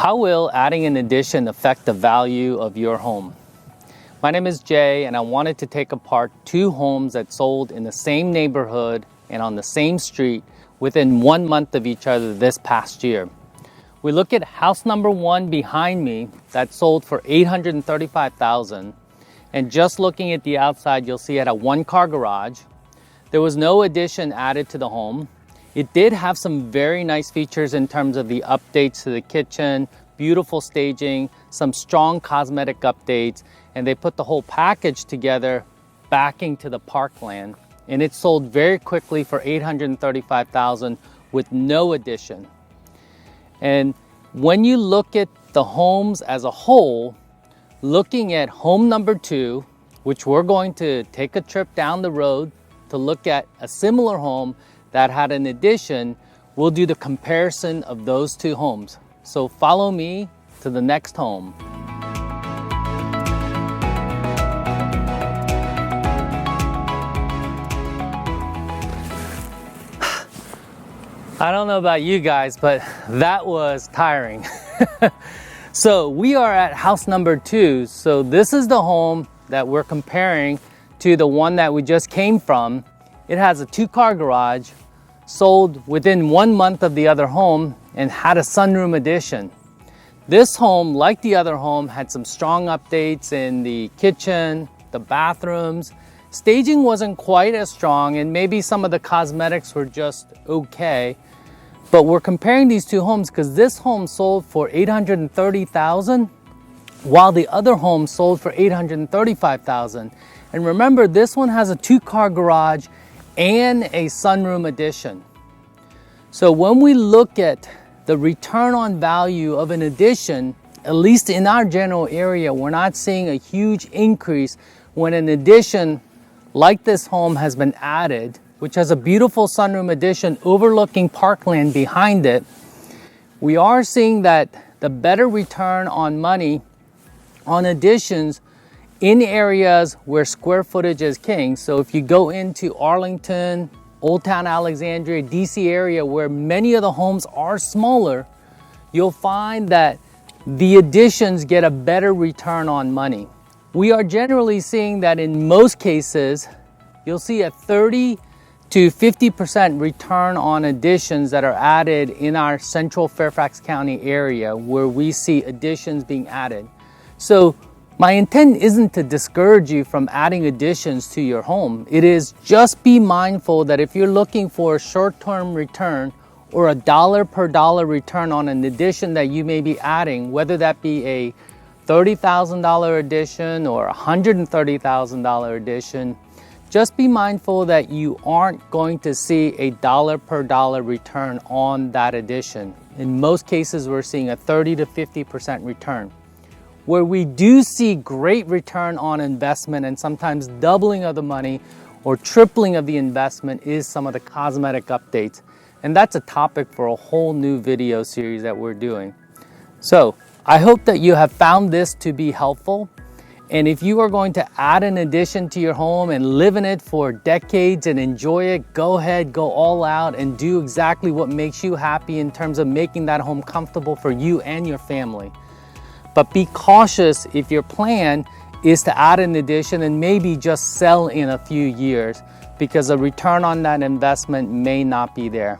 How will adding an addition affect the value of your home? My name is Jay, and I wanted to take apart two homes that sold in the same neighborhood and on the same street within 1 month of each other this past year. We look at house number one behind me that sold for $835,000, and just looking at the outside, you'll see it had a one-car garage. There was no addition added to the home. It did have some very nice features in terms of the updates to the kitchen, beautiful staging, some strong cosmetic updates, and they put the whole package together backing to the parkland. And it sold very quickly for $835,000 with no addition. And when you look at the homes as a whole, looking at home number two, which we're going to take a trip down the road to look at a similar home that had an addition, we'll do the comparison of those two homes. So follow me to the next home. I don't know about you guys, but that was tiring. So we are at house number two. So this is the home that we're comparing to the one that we just came from. It has a two-car garage, sold within 1 month of the other home, and had a sunroom addition. This home, like the other home, had some strong updates in the kitchen, the bathrooms. Staging wasn't quite as strong, and maybe some of the cosmetics were just okay. But we're comparing these two homes because this home sold for $830,000, while the other home sold for $835,000. And remember, this one has a two-car garage and a sunroom addition. So when we look at the return on value of an addition, at least in our general area, we're not seeing a huge increase when an addition like this home has been added, which has a beautiful sunroom addition overlooking parkland behind it. We are seeing that the better return on money on additions in areas where square footage is king. So if you go into Arlington, Old Town Alexandria, DC area, where many of the homes are smaller, you'll find that the additions get a better return on money. We are generally seeing that in most cases, you'll see a 30 to 50% return on additions that are added in our central Fairfax County area where we see additions being added. So my intent isn't to discourage you from adding additions to your home. It is just be mindful that if you're looking for a short-term return or a dollar per dollar return on an addition that you may be adding, whether that be a $30,000 addition or a $130,000 addition, just be mindful that you aren't going to see a dollar per dollar return on that addition. In most cases, we're seeing a 30 to 50% return. Where we do see great return on investment and sometimes doubling of the money or tripling of the investment is some of the cosmetic updates. And that's a topic for a whole new video series that we're doing. So I hope that you have found this to be helpful. And if you are going to add an addition to your home and live in it for decades and enjoy it, go ahead, go all out and do exactly what makes you happy in terms of making that home comfortable for you and your family. But be cautious if your plan is to add an addition and maybe just sell in a few years because the return on that investment may not be there.